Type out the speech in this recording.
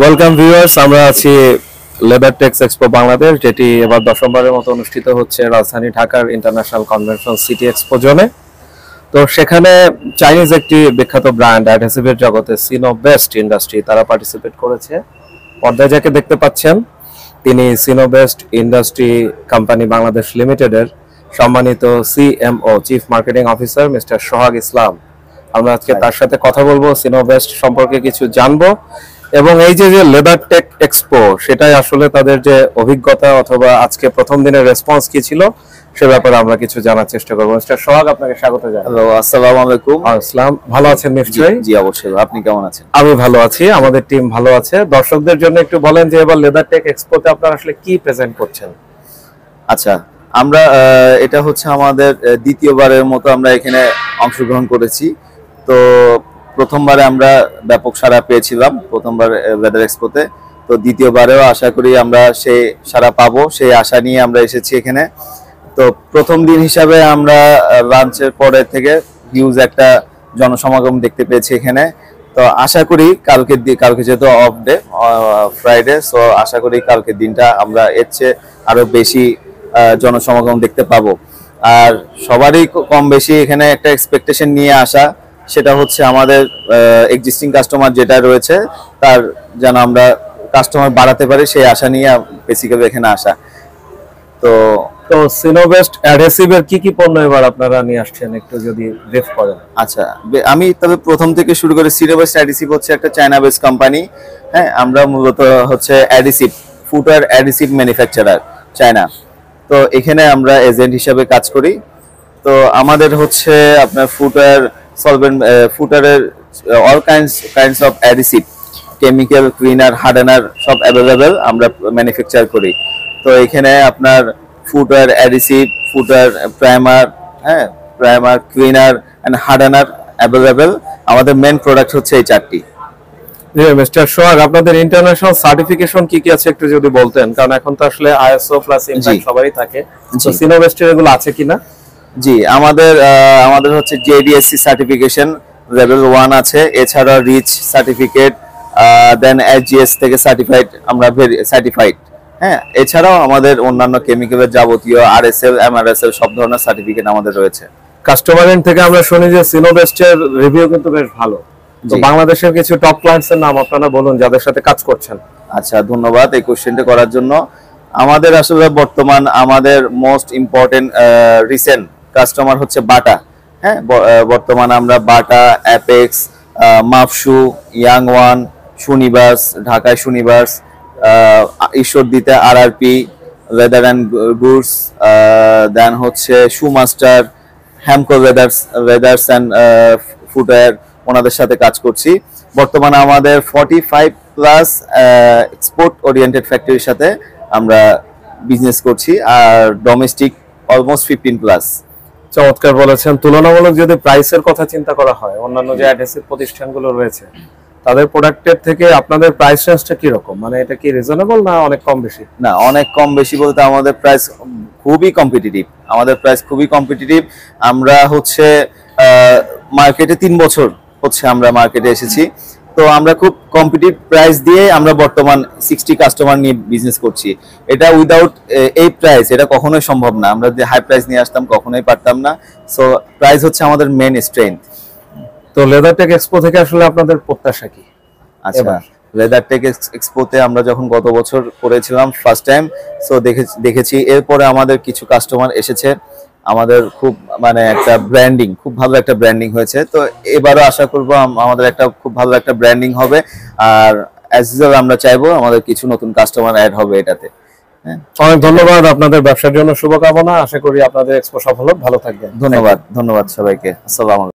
Welcome viewers, আমরা আছি leather text expo Bangladesh, যেটি এবার দশমবারের মতো অনুষ্ঠিত হচ্ছে রাজধানী ঢাকার ইন্টারন্যাশনাল কনভেনশন সিটি এক্সপো জোনে। তো সেখানে চাইনিজ একটি বিখ্যাত ব্র্যান্ড অ্যাডহেসিভের জগতে সিনোবেস্ট ইন্ডাস্ট্রি তারা পার্টিসিপেট করেছে। পর্দায় যাকে দেখতে পাচ্ছেন তিনি সিনোবেস্ট ইন্ডাস্ট্রি কোম্পানি বাংলাদেশ লিমিটেডের সম্মানিত CMO chief marketing officer mister Sohag Islam. আমরা আজকে তার সাথে কথা বলবো, সিনোবেস্ট সম্পর্কে কিছু জানবো এবং এই যে লেদার টেক এক্সপো সেটাই আসলে তাদের যে অভিজ্ঞতা অথবা আজকে প্রথম দিনের রেসপন্স কি ছিল সে ব্যাপারে আমরা কিছু জানার চেষ্টা করবো। মিস্টার সোহাগ, আপনাকে স্বাগত জানাই। হ্যালো, আসসালামু আলাইকুম। আসসালাম, ভালো আছেন নিশ্চয়ই? জি অবশ্যই, আপনি কেমন আছেন? আমি ভালো আছি, আমাদের টিম ভালো আছে। দর্শকদের জন্য একটু বলেন যে এবার লেদার টেক এক্সপোতে আপনারা আসলে কি প্রেজেন্ট করছেন? আচ্ছা, আমরা এটা হচ্ছে আমাদের দ্বিতীয়বারের মতো আমরা এখানে অংশগ্রহণ করেছি। তো প্রথমবারে আমরা ব্যাপক সাড়া পেয়েছিলাম প্রথমবার লেদার এক্সপোতে, তো দ্বিতীয়বারেও আশা করি আমরা সেই সাড়া পাবো, সেই আশা নিয়ে আমরা এসেছি এখানে। তো প্রথম দিন হিসাবে আমরা লাঞ্চের পরে থেকে হিউজ একটা জনসমাগম দেখতে পেয়েছি এখানে। তো আশা করি কালকে যেহেতু অফ ডে ফ্রাইডে, সো আশা করি কালকের দিনটা আমরা এর চেয়ে আরো বেশি জনসমাগম দেখতে পাবো। আর সবারই কম বেশি এখানে একটা এক্সপেকটেশন নিয়ে আসা, সেটা হচ্ছে আমাদের এক্সিস্টিং কাস্টমার যেটা রয়েছে তার যেন আমরা কাস্টমার বাড়াতে পারি, সেই আশা নিয়ে বেসিক্যালি এখানে আসা। তো সিনোবেস্ট অ্যাডহেসিভের কি পণ্য এবার আপনারা নিয়ে আসছেন একটু যদি ব্রিফ করেন। আচ্ছা, আমি তবে প্রথম থেকে শুরু করে সিনোবেস্ট অ্যাডহেসিভ হচ্ছে একটা চায়না বেস কোম্পানি। হ্যাঁ, আমরা মূলত হচ্ছে অ্যাডহেসিভ, ফুটওয়্যার অ্যাডহেসিভ ম্যানুফ্যাকচারার না। তো এখানে আমরা এজেন্ট হিসেবে কাজ করি। তো আমাদের হচ্ছে আপনার ফুটওয়্যার সলভেন্ট, ফুটওয়্যারের all kinds of adhesive, chemical, cleaner, hardener সব অ্যাভেলেবেল আমরা ম্যানুফ্যাকচার করি। তো এখানে আপনার ফুটওয়্যার অ্যাডহেসিভ, ফুটওয়্যার প্রাইমার, হ্যাঁ primer, cleaner and hardener available. আমাদের মেইন প্রোডাক্ট হচ্ছে এই চারটি। মিস্টার সোহাগ, আপনাদের ইন্টারন্যাশনাল সার্টিফিকেশন কি আছে একটু যদি বলতেন, কারণ এখন তো আসলে আইএসও প্লাস ইমপ্যাক্ট সবারই থাকে, তো সিনোবেস্টের এগুলো আছে কিনা? জি, আমাদের হচ্ছে জেডিএসসি সার্টিফিকেশন লেভেল 1 আছে, এছাড়া রিচ সার্টিফিকেট, দেন এসজিএস থেকে আমরা সার্টিফাইড। হ্যাঁ, এছাড়াও আমাদের অন্যান্য কেমিক্যালের যাবতীয় আরএসএল, এমআরএসএল সব ধরনের সার্টিফিকেট আমাদের রয়েছে। কাস্টমার এন্ড থেকে আমরা শুনি যে সিনোবেস্টের রিভিউ কিন্তু বেশ ভালো। তো বাংলাদেশের কিছু টপ ক্লায়েন্টস এর নাম আপনারা বলুন যাদের সাথে কাজ করছেন। আচ্ছা, ধন্যবাদ এই কোশ্চেনটা করার জন্য। আমাদের আসলে বর্তমান আমাদের মোস্ট ইম্পর্টেন্ট রিসেন্ট কাস্টমার হচ্ছে বাটা। হ্যাঁ, বর্তমানে আমরা বাটা, অ্যাপেক্স, মাফসু, ইয়াং ওয়ান, সুনিভার্স, ঢাকায় সুনিভার্স, ঈশ্বরদীতে RRP, leather and goods, then হচ্ছে shoe master, Hamko leathers and footwear, ওনাদের সাথে কাজ করছি। বর্তমানে আমাদের 45 প্লাস এক্সপোর্ট ওরিয়েন্টেড ফ্যাক্টরির সাথে আমরা বিজনেস করছি, আর ডোমেস্টিক অলমোস্ট 15 প্লাস। চমৎকার বলেছেন। তুলনামূলক যদি প্রাইসের কথা চিন্তা করা হয়, অন্যান্য যে অ্যাডহেসিভ প্রতিষ্ঠানগুলো রয়েছে তাদের প্রোডাক্টের থেকে আপনাদের প্রাইস রেঞ্জটা কি রকম? মানে এটা কি রিজনেবল না অনেক কম বেশি? না, অনেক কম বেশি বলতে আমাদের প্রাইস খুবই কম্পিটিটিভ। আমরা হচ্ছে মার্কেটে 3 বছর হচ্ছে আমরা মার্কেটে এসেছি, তো আমরা খুব কম্পিটিটিভ প্রাইস দিয়ে আমরা বর্তমান 60 কাস্টমার নিয়ে বিজনেস করছি। এটা উইদাউট এই প্রাইস এটা কখনোই সম্ভব না। আমরা যদি হাই প্রাইস নিয়ে আসতাম কখনোই পারতাম না। সো প্রাইস হচ্ছে আমাদের মেইন স্ট্রেংথ। তো লেদার টেক এক্সপো থেকে আসলে আপনাদের প্রত্যাশা কি? আচ্ছা, লেদার টেক এক্সপোতে আমরা যখন গত বছর করেছিলাম ফার্স্ট টাইম, সো দেখেছি এরপরে আমাদের কিছু কাস্টমার এসেছে, আমাদের খুব মানে একটা ব্র্যান্ডিং, খুব ভালো একটা ব্র্যান্ডিং হয়েছে। তো এবারও আশা করব আমাদের একটা খুব ভালো একটা ব্র্যান্ডিং হবে, আর অ্যাজ ইউজুয়াল আমরা চাইবো আমাদের কিছু নতুন কাস্টমার অ্যাড হবে এটাতে। হ্যাঁ, অনেক ধন্যবাদ, আপনাদের ব্যবসার জন্য শুভকামনা। আশা করি আপনাদের এক্সপো সফল হোক, ভালো থাকবেন। ধন্যবাদ সবাইকে। আসসালামু আলাইকুম।